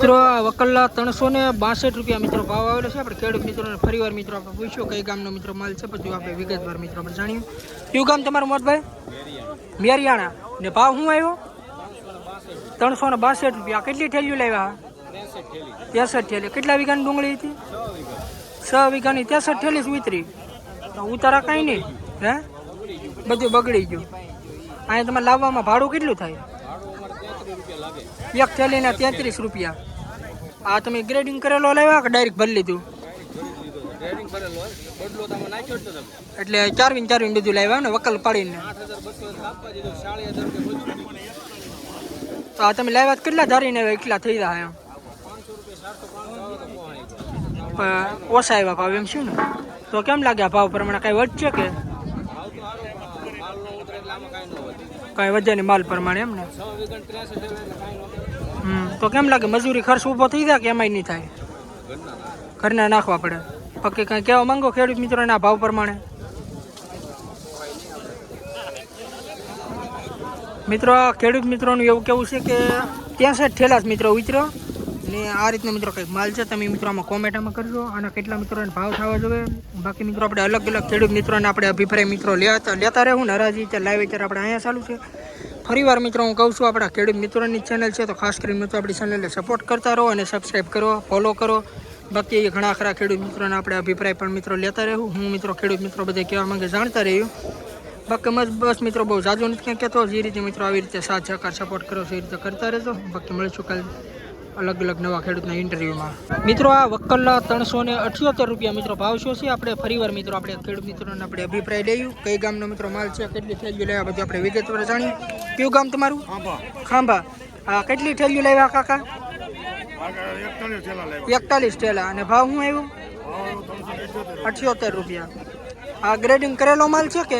મિત્રો વકલ્લા 362 રૂપિયા મિત્રો ભાવ આવેલો છે. આપણે ખેડૂત મિત્રોને ફરીવાર મિત્રો આપણે પૂછ્યું કઈ ગામનો મિત્રો માલ છે, પછી આપણે વિગતવાર મિત્રો આપણે જાણ્યું. કયું ગામ તમારું મોટભાઈ? મેરિયાણા. ને ભાવ શું આવ્યો? 362 રૂપિયા. કેટલી થેલીઓ લાવ્યા? 63 થેલી. કેટલા વીઘાની ડુંગળી હતી? 6 વીઘાની 63 થેલી ઉતરી. ઉતારા કાંઈ નહીં હે, બધું બગડી ગયું. અહીંયા તમારે લાવવામાં ભાડું કેટલું થાય? એક થેલીના 33 રૂપિયા. આ તમે ગ્રેડિંગ કરેલો લાવ્યા કે ડાયરેક્ટ ભરી લીધું? એટલે ચારવીને બધું લાવ્યા ને વકલ પાડીને. તો આ તમે લાવ્યા કેટલા ધારીને એટલા થઈ રહ્યા એમ? ઓછા આવ્યા ભાવ એમ શું ને? તો કેમ લાગે આ ભાવ પ્રમાણે કઈ વધશે કે કઈ વધે નહીં માલ પ્રમાણે એમ ને? તો કેમ લાગે મજૂરી ખર્ચ ઉભો થઈ જાય કે એમાંય નહીં થાય? ઘરના નાખવા પડે. બાકી કઈ કહેવા માંગો ખેડૂત મિત્રોના ભાવ પ્રમાણે? મિત્રો ખેડૂત મિત્રોનું એવું કેવું છે કે 63 ઠેલા મિત્રો ઉતરો ને આ રીતનો મિત્રો કંઈક માલ છે. તમે મિત્રો આમાં કોમેન્ટમાં કરજો આના કેટલા મિત્રોને ભાવ થવા જોઈએ. બાકી મિત્રો આપણે અલગ અલગ ખેડૂત મિત્રોને આપણે અભિપ્રાય મિત્રો લેતા રહેવું ને હરાજી લાઈવ અત્યારે આપણે અહીંયા ચાલુ છે. ફરીવાર મિત્રો હું કહું છું આપણા ખેડૂત મિત્રોની ચેનલ છે, તો ખાસ કરીને મિત્રો આપણી ચેનલને સપોર્ટ કરતા રહો અને સબસ્ક્રાઈબ કરો, ફોલો કરો. બાકી ઘણા ખરા ખેડૂત મિત્રોને આપણે અભિપ્રાય પણ મિત્રો લેતા રહેવું. હું મિત્રો ખેડૂત મિત્રો બધા કહેવા માંગે જાણતા રહ્યું. બાકી બસ મિત્રો બહુ જાજો નથી ક્યાં કહેતો. જે રીતે મિત્રો આવી રીતે સાથ સહકાર સપોર્ટ કરો છો એ રીતે કરતા રહેજો. બાકી મળીશું કાલે અલગ અલગ નવા ખેડૂતના ઇન્ટરવ્યુમાં. મિત્રો આ વકલ્લા 378 રૂપિયા મિત્રો ભાવ શું છે? આપણે ફરીવાર મિત્રો આપણે ખેડૂત મિત્રોને આપણે અભિપ્રાય લઈએ. કઈ ગામનો મિત્રો માલ છે, કેટલી થેલીઓ લાવ્યા બધું આપણે વિગતવાર જાણીએ. કયું ગામ તમારું? ખાંભા. હા, કેટલી થેલીઓ લાવ્યા કાકા? 41 થેલા. અને ભાવ શું આવ્યો? 78 રૂપિયા. આ ગ્રેડિંગ કરેલો માલ છે કે?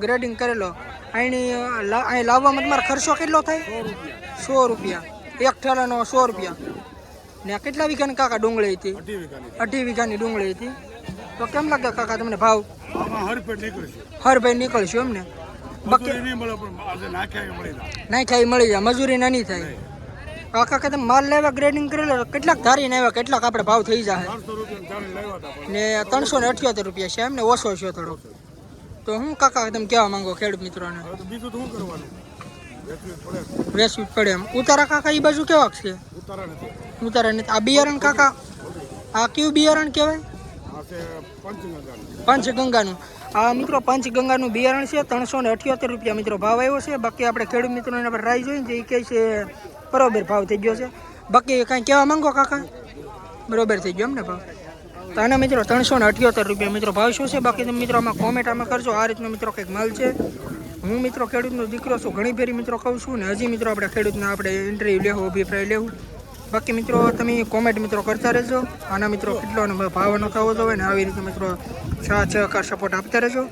ગ્રેડિંગ કરેલો. અહીં લાવવામાં તમારો ખર્ચો કેટલો થાય? 100 રૂપિયા. એક ઠેલાનો 100 રૂપિયા. ને કેટલા વીઘાની કાકા ડુંગળી હતી? 18 વીઘાની ડુંગળી હતી. તો કેમ લાગે કાકા તમને ભાવ? હરભાઈ નીકળશું એમ ને? બાકી નાખ્યા મળી જાય, મજૂરી નાની થાય. કાકા તમે માલ લેવા ગ્રેડિંગ કરેલો કેટલાક ધારીને આવ્યા, કેટલાક આપણે ભાવ થઈ જાય? ને 378 રૂપિયા છે એમ ને? ઓછો છે થોડો. તો હું કાકા તમે કહેવા માંગો ખેડૂત મિત્રોને? વેચવું પડે એમ. ઉતારા કાકા એ બાજુ કેવા છે? ઉતારા નથી. આ બિયારણ કાકા આ કયું બિયારણ કહેવાય? પંચગંગાનું. આ મિત્રો પંચગંગાનું બિયારણ છે. 378 રૂપિયા મિત્રો ભાવ આવ્યો છે. બાકી આપણે ખેડૂત મિત્રોને આપણે રાય જોઈએ એ કહે છે બરોબર ભાવ થઈ ગયો છે. બાકી કાંઈ કહેવા માંગો કાકા? બરોબર થઈ ગયો એમ ને ભાવ? તો આના મિત્રો 378 રૂપિયા મિત્રો ભાવ શું છે? બાકી તમે મિત્રો આમાં કોમેન્ટ આમાં કરજો. આ રીતનો મિત્રો કંઈક માલ છે. હું મિત્રો ખેડૂતનો દીકરો છું, ઘણી ફેરી મિત્રો કહું છું ને હજી મિત્રો આપણે ખેડૂતના આપણે ઇન્ટરવ્યૂ લેવું, અભિપ્રાય લેવું. બાકી મિત્રો તમે કોમેન્ટ મિત્રો કરતા રહેજો. આના મિત્રો કેટલો ભાવનો થવો જોઈએ ને આવી રીતે મિત્રો સાથ સહકાર સપોર્ટ આપતા રહેજો.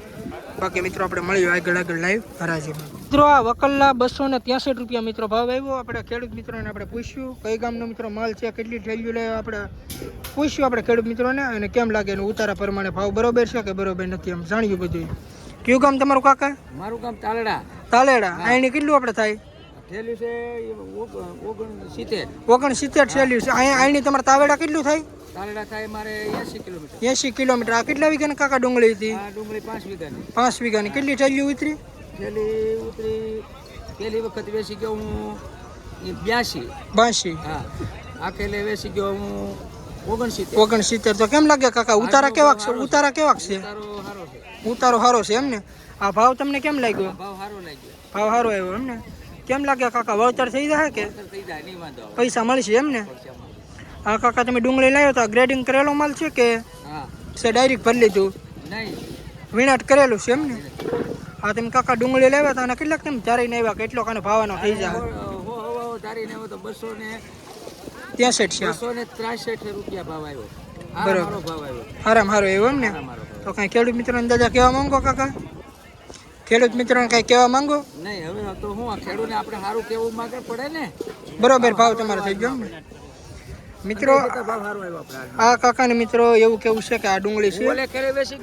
બાકી મિત્રો આપણે મળીએ આગળ લાઈવ હરાજીમાં. મિત્રો આ વકલ્લા 263 રૂપિયા મિત્રો ભાવ આવ્યો. આપણે ખેડૂત મિત્રોને આપણે પૂછ્યું કઈ ગામનો મિત્રો માલ છે, કેટલી થેલીઓ લે, આપણે પૂછ્યું આપણે ખેડૂત મિત્રોને અને કેમ લાગે એનું ઉતારા પ્રમાણે ભાવ બરોબર છે કે બરોબર નથી એમ જાણ્યું બધું. કયું ગામ તમારું કાકા? મારું ગામ તાલેડા. તાલેડા. અહીં કેટલું આપણે થાય? થેલી છે 69 થેલી છે. અહીં તમારે તાવેડા કેટલું થાય? તાલેડા થાય મારે 80 કિલોમીટર. 80 કિલોમીટર. આ કેટલા વીઘાની કાકા ડુંગળી હતી? આ ડુંગળી 5 વીઘાની. 5 વીઘાની. કેટલી થેલીઓ ઉતરી? થેલી ઉતરી પહેલી વખત વેચી ગયો હું 82. હા, આખેલે વેચી ગયો હું 69. તો કેમ લાગે કાકા ઉતારા કેવા છે? ઉતારા કેવા છે? ઉતારો સારો છે એમ ને? આ ભાવ તમને કેમ લાગ્યો? ભાવ સારો લાગ્યો. ભાવ સારો આવ્યો એમ ને? કેમ લાગે કાકા વળતર થઈ જાય કે પૈસા મળશે એમ ને? હા કાકા તમે ડુંગળી લાવ્યો તો ગ્રેડિંગ કરેલો માલ છે કે ડાયરેક્ટ ભરી લીધું? વીણાટ કરેલું છે એમ ને? હા તમે કાકા ડુંગળી લાવ્યા હતા અને કેટલાક તમે ધારીને આવ્યા, કેટલો કાનો ભાવનો થઈ જાય? ધારીને આવ્યો તો 263 રૂપિયા ભાવ આવ્યો. બરોબર. હારામ હારો આવ્યો એમ ને? તો કઈ ખેડૂત મિત્રોને અંદાજા કહેવા માંગો કાકા? ખેડૂત મિત્રોને કઈ કહેવા માંગો? નહીં, હવે તો હું ખેડૂતને આપણે સારું કેવું માંગે પડે ને. બરોબર ભાવ તમારે થઈ ગયો ને મિત્રો? આ કાકાને મિત્રો એવું કેવું છે કે આ ડુંગળી છે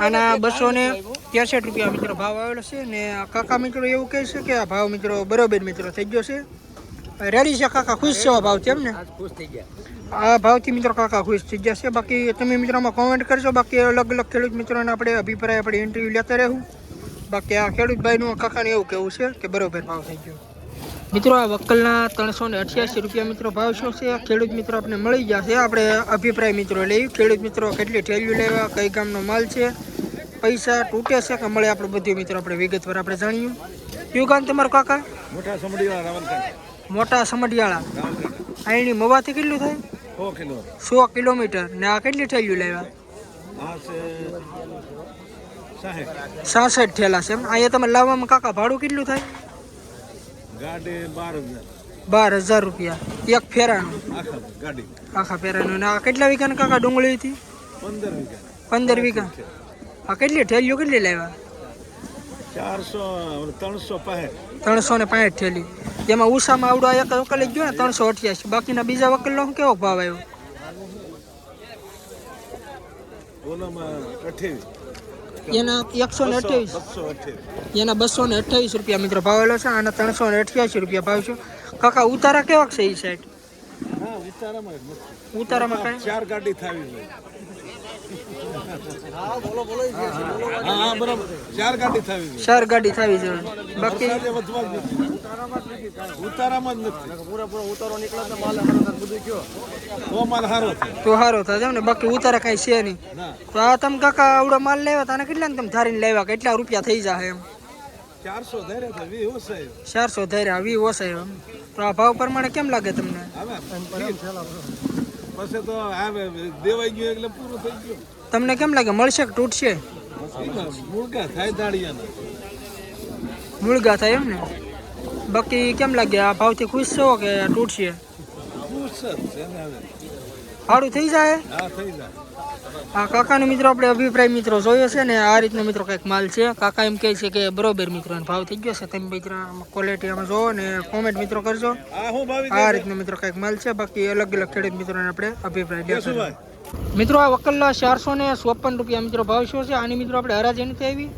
આના 263 રૂપિયા મિત્રો ભાવ આવેલો છે ને કાકા મિત્રો એવું કહે છે કે આ ભાવ મિત્રો બરોબર મિત્રો થઈ ગયો છે. રેડી છે કાકા, ખુશ છે ભાવથી એમ ને? આજ ખુશ થઈ ગયા. આ ભાવથી મિત્રો કાકા ખુશ થઈ જશે. બાકી તમે મિત્રોમાં કોમેન્ટ કરજો. બાકી અલગ અલગ ખેડૂત મિત્રોને આપણે અભિપ્રાય આપણે ઇન્ટરવ્યૂ લેતા રહેવું. બાકી આ ખેડૂત ભાઈનું કાકાને એવું કહેવું છે કે બરોબર ભાવ થઈ ગયો. મિત્રો આ વકલના 388 રૂપિયા મિત્રો ભાવ શું છે? ખેડૂત મિત્રો આપણે મળી જશે. આપણે અભિપ્રાય મિત્રો લઈ, ખેડૂત મિત્રો કેટલી ઠેલીઓ લેવા, કઈ ગામનો માલ છે, પૈસા તૂટે છે કે મળે, આપણે બધું મિત્રો આપણે વિગતવાર આપણે જાણ્યું. કયું ગામ તમારું કાકા? મોટા સમડીવાળા રાવલકાંઠા. મોટા સમઢિયાળા. રાવલકાંઠા. અહીંની મવાથી કેટલું થાય? 100 કિલો. 100 કિલોમીટર. ને આ કેટલી ઠેલીઓ લેવા? આ છે 66 ઠેલા છે એમ. અહીંયા તમે લાવવામાં કાકા ભાડું કેટલું થાય? ગાડી 12,000. 12,000 રૂપિયા એક ફેરાનું. આખા ગાડી આખા ફેરાનું. ને આ કેટલા વીઘાની કાકા ડુંગળી હતી? 15 વીઘા. 15 વીઘા. આ કેટલી ઠેલીઓ કેટલી લેવા? 365 ઠેલી. જેમાં ઉષામાં આવડો એક વકલ જ ગયો ને 388. બાકીના બીજા વકલનો કેવો ભાવ આવ્યો? ઓલામાં 28. એના 128. 228. એના 228 રૂપિયા મિત્રો ભાવ આવેલો છે. આના 388 રૂપિયા ભાવ છે. કાકા ઉતારા કેવા છે એ સાઈડ? હા, વિચારામાં જ નથી. ઉતારામાં કાંઈ 4 ગાડી થાવી જોઈએ. હા બરાબર, 4 ગાડી થાવી જોઈએ. 4 ગાડી થાવી જોઈએ. બાકી વરસાદે વધવા જ નથી. ઉતારામાં જ નથી. પૂરા ઉતારો નીકળે તો માલ બધું કયો તો માલ સારો થાય. તો સારો થાય ને. બાકી ઉતારા કાંઈ છે નહીં. ના, તો આ તમે કાકા આવડો માલ લેવા તને કેટલા ને તમે ધારીને લેવા, કેટલા રૂપિયા થઈ જાય એમ? 400 ધરે તો 20 ઓછાય. 400 ધર્યા 20 ઓછાય એમ. તો આ ભાવ પ્રમાણે કેમ લાગે તમને? પછી તો આવે દેવાઈ ગયું એટલે પૂરું થઈ ગયું. તમને કેમ લાગે મળશે કે તૂટશે? મુળગા થાય દાડિયાના. મૂળગા થાય એમ ને. બાકી કેમ લાગે આ ભાવથી ખુશ છો કે તૂટશે? ખુશ જ છે ને હવે. સારું થઈ જાય. હા, થઈ જાય. આ કાકાનો મિત્રો આપણે અભિપ્રાય મિત્રો જોયો છે ને. આ રીતનો મિત્રો કંઈક માલ છે. કાકા એમ કહે છે કે બરોબર મિત્રો ભાવ થઈ ગયો છે. તમે મિત્રો ક્વોલિટી આમાં જોવો ને કોમેન્ટ મિત્રો કરજો. આ હું ભાવી આ રીતનો મિત્રો કંઈક માલ છે. બાકી અલગ અલગ ખેડૂત મિત્રોને આપણે અભિપ્રાય દેશું દેશું. ભાઈ. મિત્રો આ વકલના 454 રૂપિયા મિત્રો ભાવ શું છે? આની મિત્રો આપણે હરાજી નથી આવી,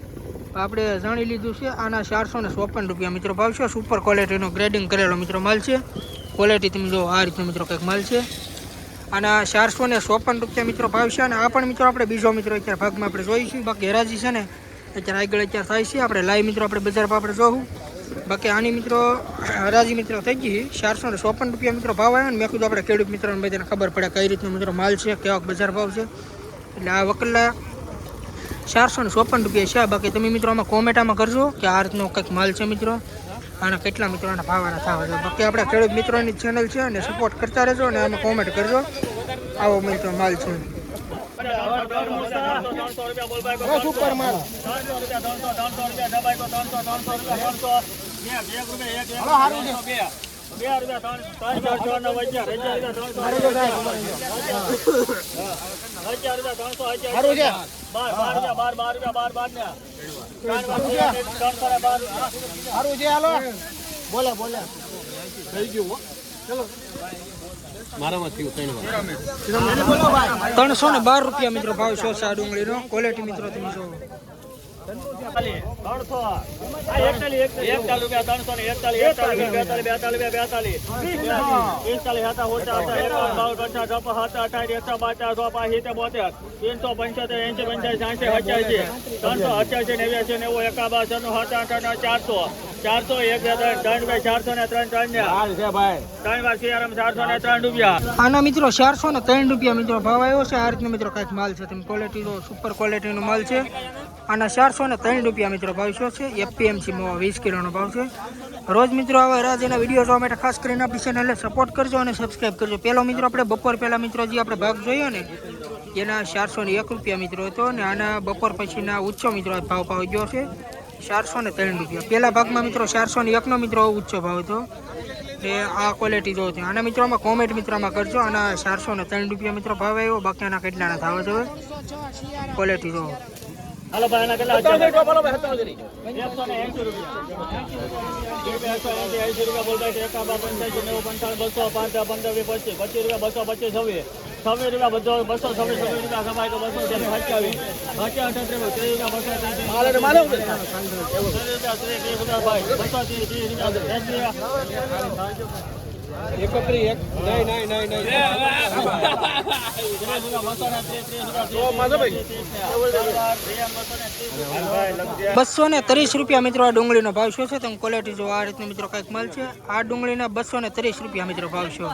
આપણે જાણી લીધું છે. આના 454 રૂપિયા મિત્રો ભાવ છે. સુપર ક્વોલિટીનો ગ્રેડિંગ કરેલો મિત્રો માલ છે. ક્વોલિટી તમે જો આ રીતનો મિત્રો કંઈક માલ છે. આના 454 રૂપિયા મિત્રો ભાવ છે. અને આ પણ મિત્રો આપણે બીજો મિત્રો અત્યારે ભાગમાં આપણે જોઈશું. બાકી હરાજી છે ને અત્યારે આગળ અત્યારે થાય છે. આપણે લાઈવ મિત્રો આપણે બજારમાં આપણે જોવું. બાકી આની મિત્રો હરાજી મિત્રો થઈ ગઈ. 454 રૂપિયા મિત્રો ભાવ આવ્યો ને. મેં કીધું આપણે ખેડૂત મિત્રોને બધાને ખબર પડે કઈ રીતનો મિત્રો માલ છે, કેવા બજાર ભાવ છે. એટલે આ વકલના 454 રૂપિયા છે. બાકી તમે મિત્રો આમાં કોમેન્ટમાં કરજો કે આ રીતનો કંઈક માલ છે મિત્રો, આના કેટલા મિત્રો આના ભાવ આના થવા છે. બાકી આપણા ખેડૂત મિત્રોની ચેનલ છે અને સપોર્ટ કરતા રહેજો અને આમાં કોમેન્ટ કરજો આવો મિત્રો માલ છે. સુપર માલ બોલે બોલે થઈ ગયું. ચલો 312 રૂપિયા મિત્રો ભાવ છે આ ડુંગળીનો. ક્વોલિટી મિત્રો તમે જોવો. 403 રૂપિયા. આના મિત્રો 403 રૂપિયા મિત્રો ભાવ આવ્યો છે. આ રીતનો મિત્રો કાંઈક માલ છે. તમે ક્વોલિટી નો સુપર ક્વોલિટીનો માલ છે. આના 403 રૂપિયા મિત્રો ભાવ શું છે? એપીએમસી 20 કિલોનો ભાવ છે. રોજ મિત્રો આવા રાજ્યના વિડીયો જોવા માટે ખાસ કરીને આપણી ચેનલને સપોર્ટ કરજો અને સબસ્ક્રાઈબ કરજો. પહેલો મિત્રો આપણે બપોર પહેલાં મિત્રો જે આપણે ભાગ જોયો ને એના 401 રૂપિયા મિત્રો હતો અને આના બપોર પછીના ઊંચો મિત્રો ભાવ પાવ ગયો છે 403 રૂપિયા. પહેલા ભાગમાં મિત્રો 401નો મિત્રો ઊંચો ભાવ હતો. એ આ ક્વોલિટી જો છે. આના મિત્રોમાં કોમેન્ટ મિત્રોમાં કરજો. આના 403 રૂપિયા મિત્રો ભાવ આવ્યો. બાકી આના કેટલાના થવા જોઈએ ક્વોલિટી જો. હાલો ભાઈ આના કેટલા 180 રૂપિયા 180 રૂપિયા બોલતા છે. 1 2 5 9 55 200 5 15 20 25 રૂપિયા 225 26 રૂપિયા બધો 226 રૂપિયા સભાઈ તો 227 28 30 રૂપિયા 230 ભાઈ 230 રૂપિયા ₹230 મિત્રો આ ડુંગળીનો ભાવ શું છે તમે ક્વોલિટી જો આ રીતનો મિત્રો કંઈક માલ છે આ ડુંગળીના ₹230 મિત્રો ભાવ છે